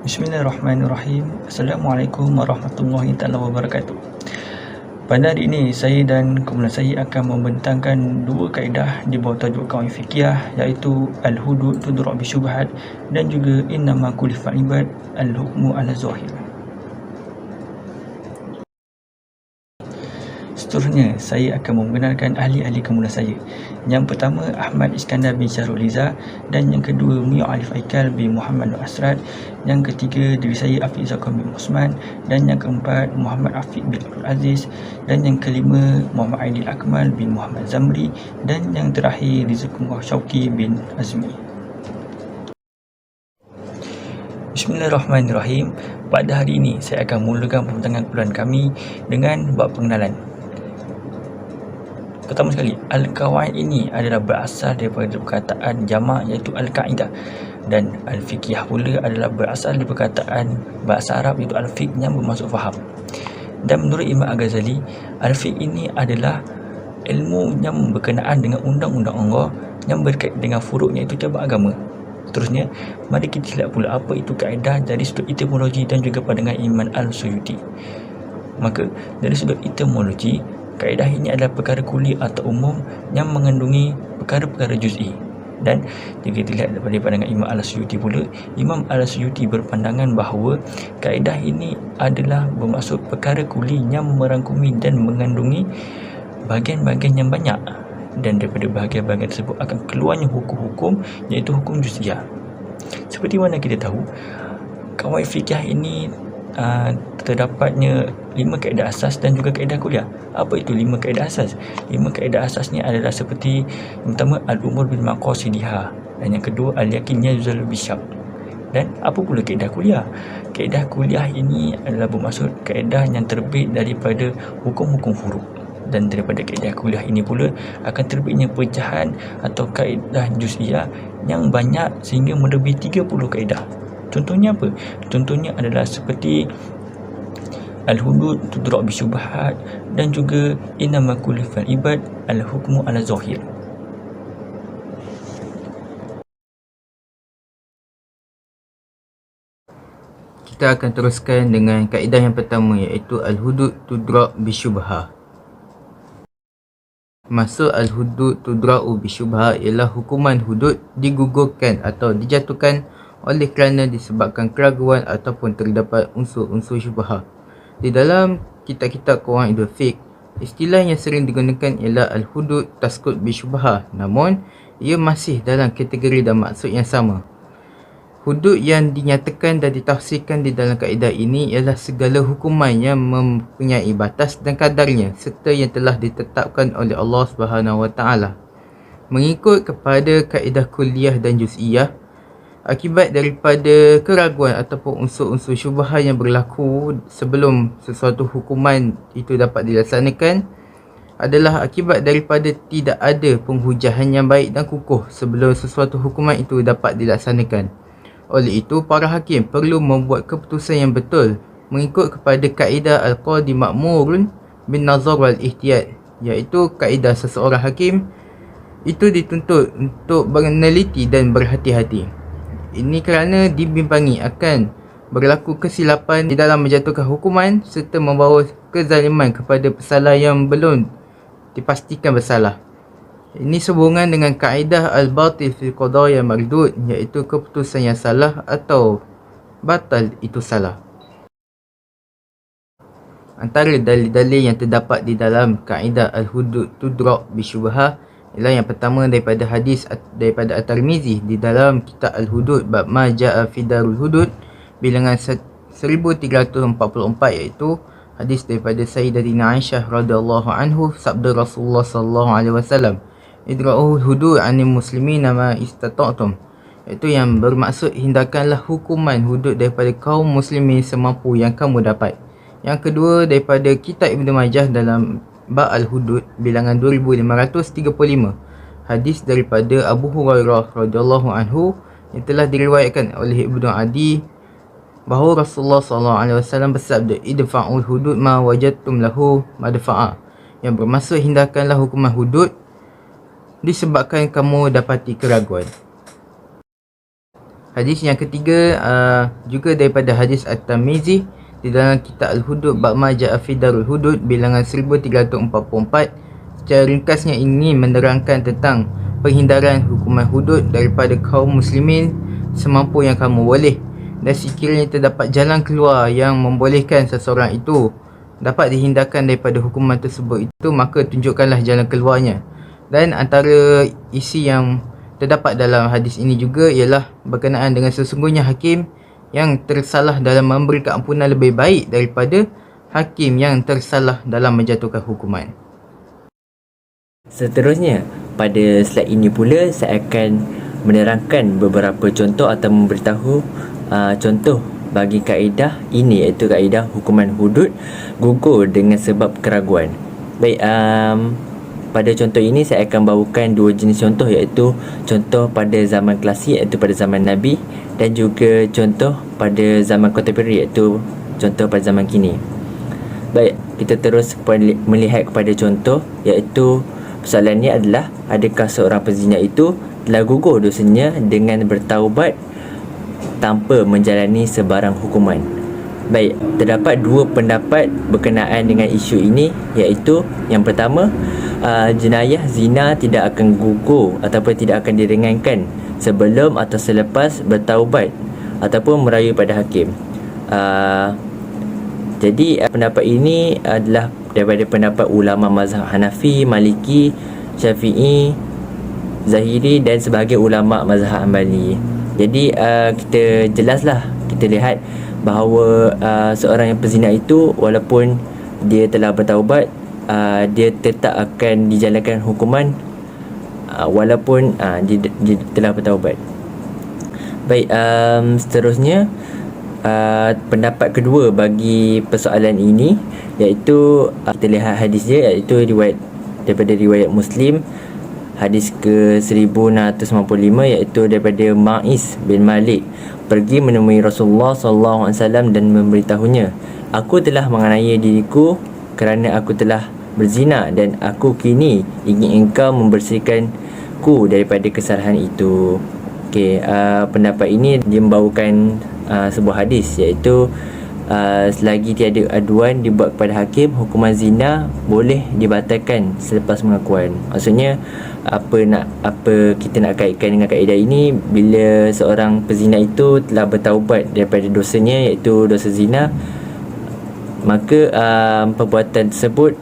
Bismillahirrahmanirrahim. Assalamualaikum warahmatullahi taala wabarakatuh. Pada hari ini, saya dan kumpulan saya akan membentangkan dua kaedah di bawah tajuk kawaid fiqhiyah, iaitu al-hudud tudra' bi syubhat dan juga innama kulifal ibad al-hukmu ala zahir. Seterusnya, saya akan membenarkan ahli-ahli kumpulan saya. Yang pertama, Ahmad Iskandar bin Syahrul Liza, dan yang kedua, Mia Alif Aikal bin Muhammad Nur Asrad. Yang ketiga, diri saya Afiq Zakwan bin Osman, dan yang keempat, Muhammad Afiq bin Abdul Aziz, dan yang kelima, Muhammad Aidil Akmal bin Muhammad Zamri, dan yang terakhir, Rizqullah Syauqi bin Azmi. Bismillahirrahmanirrahim. Pada hari ini, saya akan mulakan pembentangan kumpulan kami dengan bab pengenalan. Pertama sekali, al-qawaid ini adalah berasal daripada perkataan jamak, iaitu al-qaidah, dan al-fiqhiyah pula adalah berasal dari perkataan bahasa Arab, iaitu al-fiqh yang bermaksud faham. Dan menurut Imam Al-Ghazali, al-fiqh ini adalah ilmu yang berkenaan dengan undang-undang Allah yang berkait dengan furuk, iaitu cabang agama. Seterusnya, mari kita lihat pula apa itu kaedah dari sudut etimologi dan juga pandangan Imam Al-Suyuti. Maka dari sudut etimologi, kaedah ini adalah perkara kuli atau umum yang mengandungi perkara-perkara juz'i. Dan jika kita lihat daripada pandangan Imam Al-Suyuti pula, Imam Al-Suyuti berpandangan bahawa kaedah ini adalah bermaksud perkara kuli yang merangkumi dan mengandungi bahagian-bahagian yang banyak, dan daripada bahagian-bahagian tersebut akan keluarnya hukum-hukum, iaitu hukum juz'iyah. Seperti mana kita tahu, kawaid fiqhiyah ini terdapatnya 5 kaedah asas dan juga kaedah kuliah. Apa itu 5 kaedah asas? 5 kaedah asasnya adalah seperti yang pertama, al-umur bil maqasidiha, dan yang kedua, al-yakin yazal bisyak. Dan apa pula kaedah kuliah? Kaedah kuliah ini adalah bermaksud kaedah yang terbit daripada hukum-hukum furuk, dan daripada kaedah kuliah ini pula akan terbitnya pecahan atau kaedah juz'iyah yang banyak sehingga melebihi 30 kaedah. Contohnya apa? Contohnya adalah seperti al-hudud tudra' bi syubhat dan juga innama kulifal ibad al-hukmu ala zahir. Kita akan teruskan dengan kaedah yang pertama, iaitu al-hudud tudra' bi syubhah. Maksud al-hudud tudra'u bi syubhah ialah hukuman hudud digugurkan atau dijatuhkan oleh kerana disebabkan keraguan ataupun terdapat unsur-unsur syubhah. Di dalam kitab-kitab qawaidul fiqh, istilah yang sering digunakan ialah al-hudud taskut bi syubhah, namun ia masih dalam kategori dan maksud yang sama. Hudud yang dinyatakan dan ditafsirkan di dalam kaedah ini ialah segala hukuman yang mempunyai batas dan kadarnya serta yang telah ditetapkan oleh Allah Subhanahu Wa Taala. Mengikut kepada kaedah kuliah dan juz'iyah, akibat daripada keraguan ataupun unsur-unsur syubhah yang berlaku sebelum sesuatu hukuman itu dapat dilaksanakan adalah akibat daripada tidak ada penghujahan yang baik dan kukuh sebelum sesuatu hukuman itu dapat dilaksanakan. Oleh itu, para hakim perlu membuat keputusan yang betul mengikut kepada kaedah al-qadi ma'murun bin nazar wal ihtiyat, iaitu kaedah seseorang hakim itu dituntut untuk meneliti dan berhati-hati. Ini kerana dibimbangi akan berlaku kesilapan di dalam menjatuhkan hukuman serta membawa kezaliman kepada pesalah yang belum dipastikan bersalah. Ini sehubungan dengan kaedah al-batil fil qadaya mardud, iaitu keputusan yang salah atau batal itu salah. Antara dalil-dalil yang terdapat di dalam kaedah al-hudud tudra' bi syubhah ialah yang pertama daripada hadis daripada At-Tirmizi di dalam kitab Al-Hudud bab ma ja'a fi darul hudud bilangan 1344, iaitu hadis daripada Sayyidatina Aisyah radhiyallahu anhu, sabda Rasulullah sallallahu alaihi wasallam, idra'ul hudud 'anil muslimina ma istata'tum, iaitu yang bermaksud hindarkanlah hukuman hudud daripada kaum muslimin semampu yang kamu dapat. Yang kedua daripada kitab Ibnu Majah dalam Ba' al-Hudud bilangan 2535, hadis daripada Abu Hurairah radhiyallahu anhu yang telah diriwayatkan oleh Ibnu Adi bahawa Rasulullah SAW bersabda, idfa'ul hudud ma wajadtum lahu madfa'a, yang bermaksud hindarkanlah hukuman hudud disebabkan kamu dapati keraguan. Hadis yang ketiga juga daripada hadis At-Tirmizi di dalam kitab Al-Hudud bab ma ja'a fi Darul Hudud bilangan 1344. Secara ringkasnya ini menerangkan tentang penghindaran hukuman hudud daripada kaum muslimin semampu yang kamu boleh, dan sekiranya terdapat jalan keluar yang membolehkan seseorang itu dapat dihindarkan daripada hukuman tersebut itu, maka tunjukkanlah jalan keluarnya. Dan antara isi yang terdapat dalam hadis ini juga ialah berkenaan dengan sesungguhnya hakim yang tersalah dalam memberi keampunan lebih baik daripada hakim yang tersalah dalam menjatuhkan hukuman. Seterusnya, pada slide ini pula saya akan menerangkan beberapa contoh atau memberitahu contoh bagi kaedah ini, iaitu kaedah hukuman hudud gugur dengan sebab keraguan. Baik, pada contoh ini saya akan bawakan dua jenis contoh, iaitu contoh pada zaman klasik iaitu pada zaman Nabi, dan juga contoh pada zaman kontemporari iaitu contoh pada zaman kini. Baik, kita terus melihat kepada contoh, iaitu persoalannya adalah adakah seorang pezina itu telah gugur dosanya dengan bertaubat tanpa menjalani sebarang hukuman. Baik, terdapat dua pendapat berkenaan dengan isu ini, iaitu yang pertama, jenayah zina tidak akan gugur ataupun tidak akan diringankan sebelum atau selepas bertaubat ataupun merayu pada hakim. Jadi pendapat ini adalah daripada pendapat ulama mazhab Hanafi, Maliki, Syafi'i, Zahiri dan sebahagian ulama mazhab Hanbali. Jadi kita jelaslah, kita lihat bahawa seorang yang perzina itu walaupun dia telah bertaubat, dia tetap akan dijalankan hukuman walaupun dia telah bertaubat. Baik, seterusnya pendapat kedua bagi persoalan ini, iaitu kita lihat hadis dia, iaitu daripada riwayat Muslim, hadis ke 1695, iaitu daripada Ma'iz bin Malik pergi menemui Rasulullah SAW dan memberitahunya, aku telah menganiaya diriku kerana aku telah berzina dan aku kini ingin engkau membersihkanku daripada kesalahan itu. Okey, pendapat ini dia membawakan sebuah hadis, iaitu selagi tiada aduan dibuat kepada hakim, hukuman zina boleh dibatalkan selepas pengakuan. Maksudnya apa kita nak kaitkan dengan kaedah ini, bila seorang pezina itu telah bertaubat daripada dosanya, iaitu dosa zina, maka perbuatan tersebut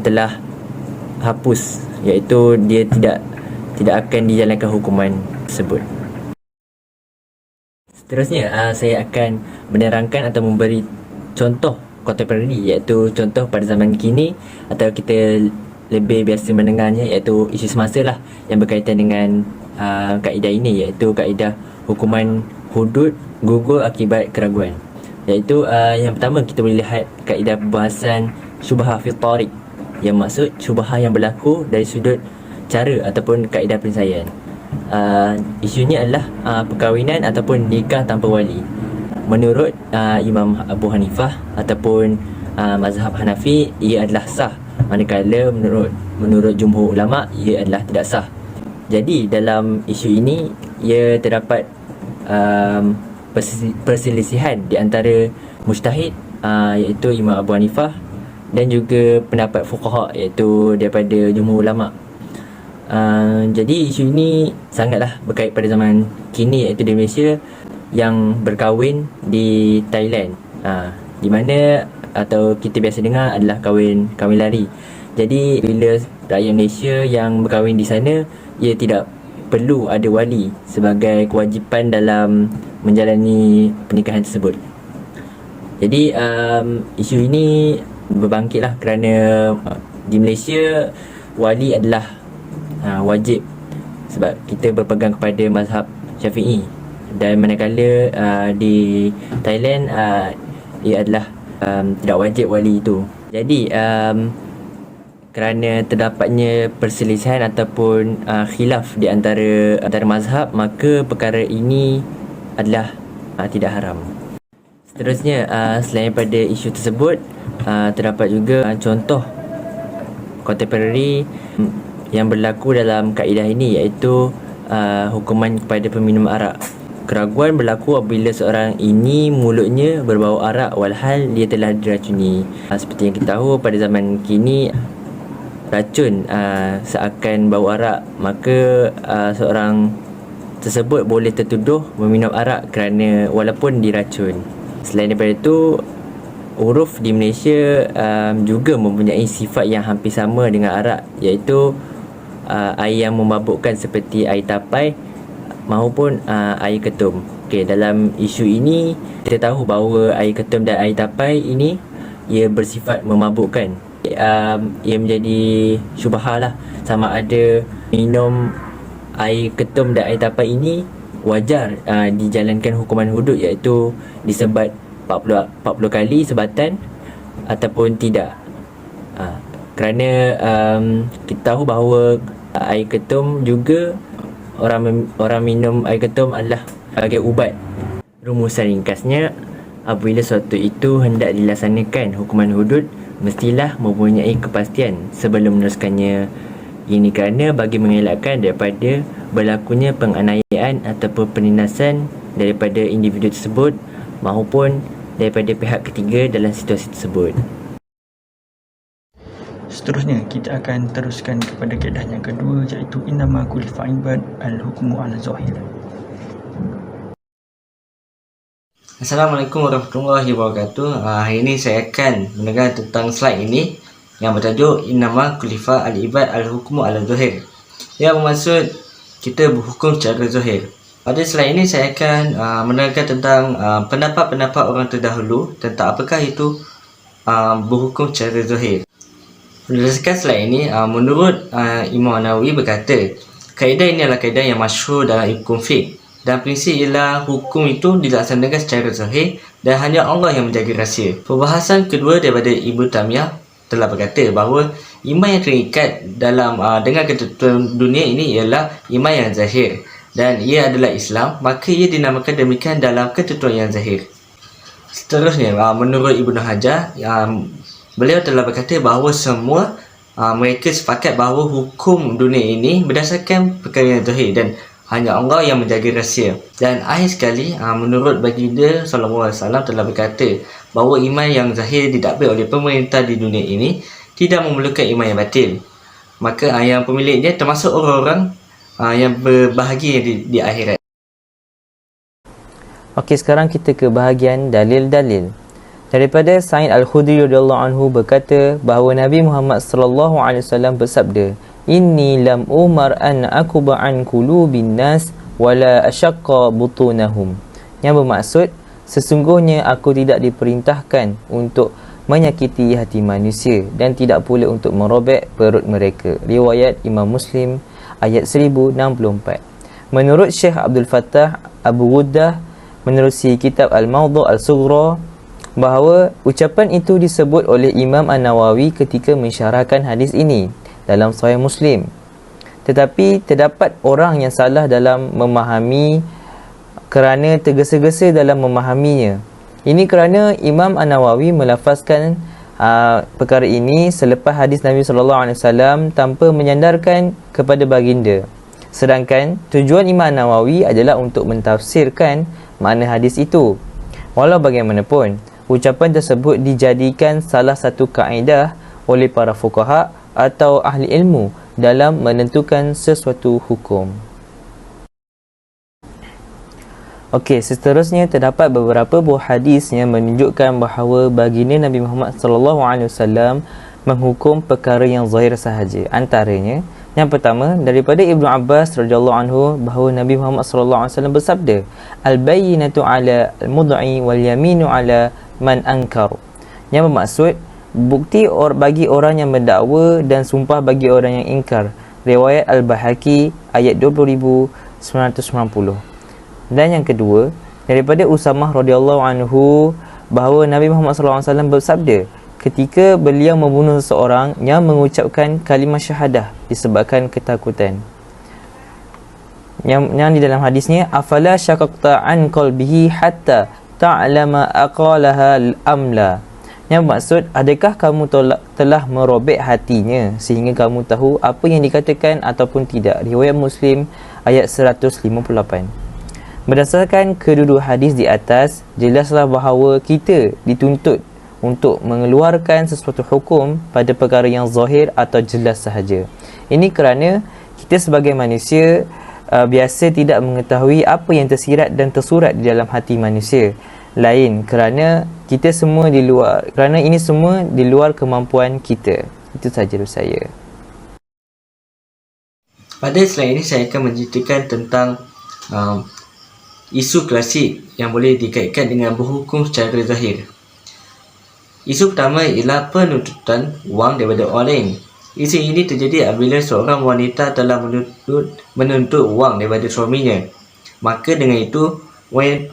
telah hapus, iaitu dia tidak akan dijalankan hukuman tersebut. Seterusnya, saya akan menerangkan atau memberi contoh kontemporari, iaitu contoh pada zaman kini atau kita lebih biasa mendengarnya, iaitu isu semasa lah yang berkaitan dengan kaedah ini, iaitu kaedah hukuman hudud gugur akibat keraguan. Iaitu yang pertama, kita boleh lihat kaedah perbahasan syubhah fi tariq, yang maksud syubhah yang berlaku dari sudut cara ataupun kaedah penyelesaian. Isunya adalah perkahwinan ataupun nikah tanpa wali. Menurut Imam Abu Hanifah ataupun mazhab Hanafi, ia adalah sah, manakala menurut jumhur ulama ia adalah tidak sah. Jadi dalam isu ini ia terdapat perselisihan di antara mujtahid, iaitu Imam Abu Hanifah, dan juga pendapat fuqaha, iaitu daripada jumhur ulama. Jadi isu ini sangatlah berkait pada zaman kini, iaitu di Malaysia yang berkahwin di Thailand, di mana atau kita biasa dengar adalah kahwin lari. Jadi bila rakyat Malaysia yang berkahwin di sana, ia tidak perlu ada wali sebagai kewajipan dalam menjalani pernikahan tersebut. Jadi isu ini berbangkitlah kerana di Malaysia wali adalah wajib, sebab kita berpegang kepada mazhab Syafi'i, dan manakala di Thailand ia adalah tidak wajib wali itu. Jadi kerana terdapatnya perselisihan ataupun khilaf di antara mazhab, maka perkara ini adalah tidak haram. Seterusnya, selain pada isu tersebut, terdapat juga contoh kontemporari yang berlaku dalam kaedah ini, iaitu hukuman kepada peminum arak. Keraguan berlaku apabila seorang ini mulutnya berbau arak walhal dia telah diracuni. Seperti yang kita tahu, pada zaman kini racun seakan bau arak, maka seorang tersebut boleh tertuduh meminum arak kerana walaupun diracun. Selain daripada itu, huruf di Malaysia juga mempunyai sifat yang hampir sama dengan arak, iaitu air yang memabukkan seperti air tapai maupun air ketum. Okey, dalam isu ini kita tahu bahawa air ketum dan air tapai ini ia bersifat memabukkan. Ia menjadi syubhah lah, sama ada minum air ketum dan air tapai ini wajar dijalankan hukuman hudud, iaitu disebat 40 kali sebatan ataupun tidak. Kerana kita tahu bahawa air ketum juga orang minum air ketum adalah sebagai ubat. Rumusan ringkasnya, apabila sesuatu itu hendak dilaksanakan hukuman hudud, mestilah mempunyai kepastian sebelum meneruskannya. Ini kerana bagi mengelakkan daripada berlakunya penganiayaan ataupun penindasan daripada individu tersebut maupun daripada pihak ketiga dalam situasi tersebut. Seterusnya, kita akan teruskan kepada kaedah yang kedua, iaitu innama kulifa ibad al-hukmu ala zahir. Assalamualaikum warahmatullahi wabarakatuh. Hari ini saya akan menerangkan tentang slide ini yang bertajuk innama kulifa al-ibad al-hukmu ala zahir, yang bermaksud kita berhukum secara zahir. Pada slide ini saya akan menerangkan tentang pendapat-pendapat orang terdahulu tentang apakah itu berhukum secara zahir. Berdasarkan slide ini, menurut Imam Nawawi berkata, kaedah ini adalah kaedah yang masyhur dalam hukum fiqh, dan prinsip ialah hukum itu dilaksanakan secara zahir dan hanya Allah yang menjaga rahsia. Perbahasan kedua daripada Ibnu Taimiyah telah berkata bahawa iman yang terikat dalam dengan ketentuan dunia ini ialah iman yang zahir, dan ia adalah Islam, maka ia dinamakan demikian dalam ketentuan yang zahir. Seterusnya, menurut Ibnu Hajar, beliau telah berkata bahawa semua mereka sepakat bahawa hukum dunia ini berdasarkan perkara yang zahir dan hanya Allah yang menjaga rahsia. Dan akhir sekali, menurut baginda SAW telah berkata bahawa iman yang zahir didapati oleh pemerintah di dunia ini tidak memerlukan iman yang batil. Maka yang pemiliknya termasuk orang-orang yang berbahagia di akhirat. Okey, sekarang kita ke bahagian dalil-dalil. Daripada Sa'id Al-Khudri radhiyallahu anhu berkata bahawa Nabi Muhammad sallallahu alaihi wasallam bersabda, "Inni lam umar an akuba an qulubin nas wala ashaqqa butunahum." Yang bermaksud, sesungguhnya aku tidak diperintahkan untuk menyakiti hati manusia dan tidak pula untuk merobek perut mereka. Riwayat Imam Muslim ayat 1064. Menurut Syekh Abdul Fattah Abu Ghuddah menerusi kitab Al-Mawdu' Al-Sughra, bahawa ucapan itu disebut oleh Imam An-Nawawi ketika mensyarahkan hadis ini dalam Sahih Muslim. Tetapi terdapat orang yang salah dalam memahami kerana tergesa-gesa dalam memahaminya. Ini kerana Imam An-Nawawi melafazkan perkara ini selepas hadis Nabi SAW tanpa menyandarkan kepada baginda. Sedangkan tujuan Imam An-Nawawi adalah untuk mentafsirkan makna hadis itu. Walau bagaimanapun, ucapan tersebut dijadikan salah satu kaedah oleh para fuqaha atau ahli ilmu dalam menentukan sesuatu hukum. Okey, seterusnya terdapat beberapa buah hadis yang menunjukkan bahawa baginda Nabi Muhammad SAW menghukum perkara yang zahir sahaja. Antaranya, yang pertama daripada Ibnu Abbas radhiyallahu anhu bahawa Nabi Muhammad SAW bersabda, "Al-bayyinatu 'ala al-mud'i wal yaminu 'ala man ankar." Yang bermaksud, bukti bagi orang yang mendakwa dan sumpah bagi orang yang ingkar. Riwayat Al-Bahaki ayat 20990. Dan yang kedua daripada Usamah radhiyallahu anhu bahawa Nabi Muhammad SAW bersabda ketika beliau membunuh seseorang yang mengucapkan kalimah syahadah disebabkan ketakutan. Yang di dalam hadisnya, afala syaqaqta an qalbihi hatta ta'lama aqalaha al-amla. Yang maksud, adakah kamu telah merobek hatinya sehingga kamu tahu apa yang dikatakan ataupun tidak. Riwayat Muslim ayat 158. Berdasarkan kedua hadis di atas, jelaslah bahawa kita dituntut untuk mengeluarkan sesuatu hukum pada perkara yang zahir atau jelas sahaja. Ini kerana kita sebagai manusia biasa tidak mengetahui apa yang tersirat dan tersurat di dalam hati manusia lain, kerana kita semua di luar, kerana ini semua di luar kemampuan kita. Itu sahaja dari saya. Pada slide ini saya akan menceritakan tentang isu klasik yang boleh dikaitkan dengan berhukum secara zahir. Isu pertama ialah penuntutan wang daripada orang lain. Isu ini terjadi apabila seorang wanita telah menuntut wang daripada suaminya. Maka dengan itu,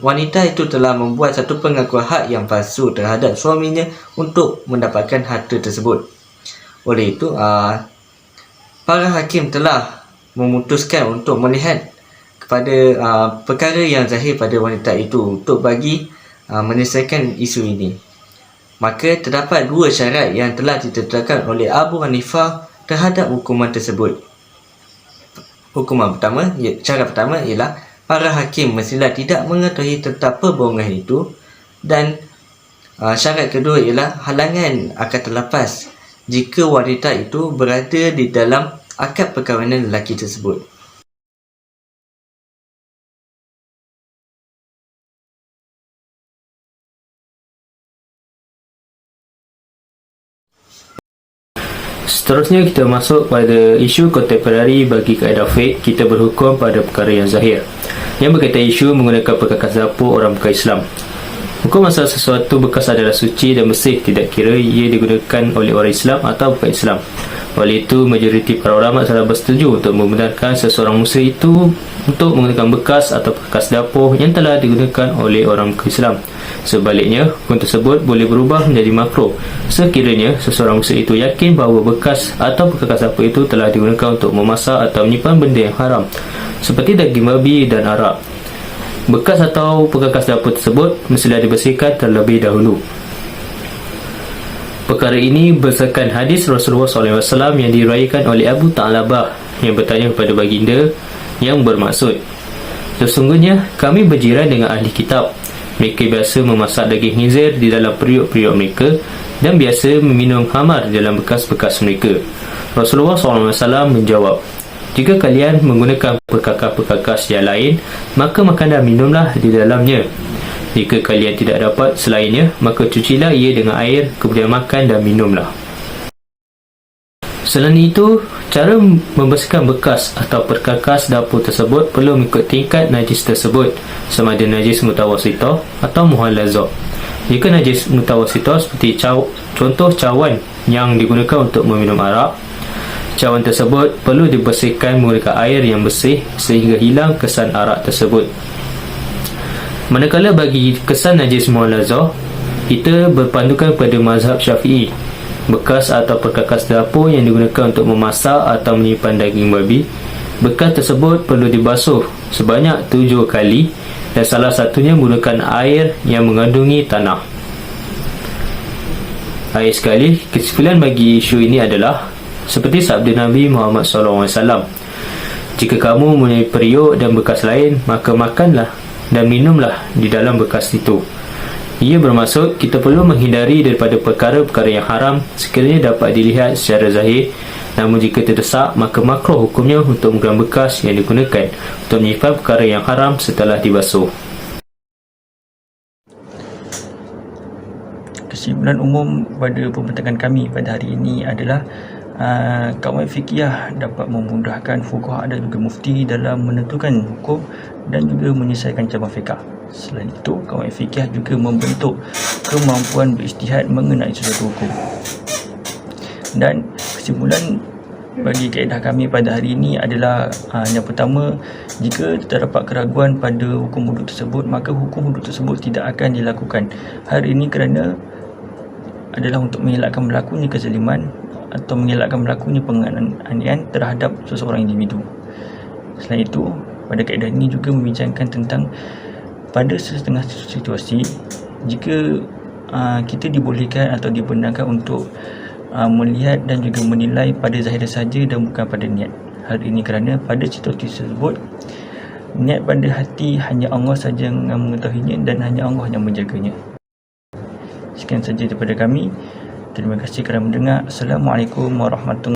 wanita itu telah membuat satu pengakuan hak yang palsu terhadap suaminya untuk mendapatkan harta tersebut. Oleh itu, para hakim telah memutuskan untuk melihat kepada perkara yang zahir pada wanita itu untuk bagi menyelesaikan isu ini. Maka terdapat dua syarat yang telah ditetapkan oleh Abu Hanifah terhadap hukuman tersebut. Syarat pertama ialah para hakim mestilah tidak mengetahui tentang perbohongan itu, dan syarat kedua ialah halangan akad terlepas jika wanita itu berada di dalam akad perkahwinan lelaki tersebut. Seterusnya kita masuk pada isu kontemporari. Bagi kaedah fiqh, kita berhukum pada perkara yang zahir yang berkaitan isu menggunakan perkakas dapur orang bukan Islam. Hukum asal sesuatu bekas adalah suci dan bersih, tidak kira ia digunakan oleh orang Islam atau bukan Islam. Oleh itu, majoriti para ulama telah bersetuju untuk membenarkan seseorang muslim itu untuk menggunakan bekas atau perkakas dapur yang telah digunakan oleh orang bukan Islam. Sebaliknya, hukum tersebut boleh berubah menjadi makruh sekiranya seseorang muslim itu yakin bahawa bekas atau perkakas dapur itu telah digunakan untuk memasak atau menyimpan benda yang haram seperti daging babi dan arak. Bekas atau perkakas dapur tersebut mestilah dibersihkan terlebih dahulu. Perkara ini berdasarkan hadis Rasulullah SAW yang diriwayatkan oleh Abu Ta'labah yang bertanya kepada baginda yang bermaksud, sesungguhnya kami berjiran dengan ahli kitab. Mereka biasa memasak daging khinzir di dalam periuk-periuk mereka dan biasa meminum khamar di dalam bekas-bekas mereka. Rasulullah SAW menjawab, jika kalian menggunakan perkakas-perkakas yang lain, maka makan dan minumlah di dalamnya. Jika kalian tidak dapat selainnya, maka cucilah ia dengan air, kemudian makan dan minumlah. Selain itu, cara membersihkan bekas atau perkakas dapur tersebut perlu mengikut tingkat najis tersebut, sama ada najis mutawasitah atau muhallazah. Jika najis mutawasitah seperti contoh cawan yang digunakan untuk meminum arak, cawan tersebut perlu dibersihkan menggunakan air yang bersih sehingga hilang kesan arak tersebut. Manakala bagi kesan najis muhallazah, kita berpandukan pada mazhab Syafi'i. Bekas atau perkakas dapur yang digunakan untuk memasak atau menyimpan daging babi, bekas tersebut perlu dibasuh sebanyak 7 kali dan salah satunya menggunakan air yang mengandungi tanah. Akhir sekali, kesimpulan bagi isu ini adalah seperti sabda Nabi Muhammad SAW, jika kamu mempunyai periuk dan bekas lain, maka makanlah dan minumlah di dalam bekas itu. Ia bermaksud kita perlu menghindari daripada perkara-perkara yang haram sekiranya dapat dilihat secara zahir, namun jika terdesak maka makruh hukumnya untuk menggunakan bekas yang digunakan untuk menyimpan perkara yang haram setelah dibasuh. Kesimpulan umum pada pembentakan kami pada hari ini adalah kawan fiqhiyah dapat memudahkan fuqaha dan juga mufti dalam menentukan hukum dan juga menyelesaikan cabang fiqh. Selain itu, kawan fiqhiyah juga membentuk kemampuan berijtihad mengenai sesuatu hukum. Dan kesimpulan bagi kaedah kami pada hari ini adalah yang pertama, jika terdapat keraguan pada hukum wuduk tersebut, maka hukum wuduk tersebut tidak akan dilakukan hari ini kerana adalah untuk mengelakkan berlakunya kezaliman atau mengelakkan berlakunya penganiayaan terhadap seseorang individu. Selain itu, pada kaedah ini juga membincangkan tentang pada setengah situasi, jika kita dibolehkan atau dibenarkan untuk melihat dan juga menilai pada zahir saja dan bukan pada niat. hal ini kerana pada situasi tersebut niat pada hati hanya Allah saja yang mengetahuinya dan hanya Allah yang menjaganya. Sekian saja daripada kami. Terima kasih kerana mendengar. Assalamualaikum warahmatullahi wabarakatuh.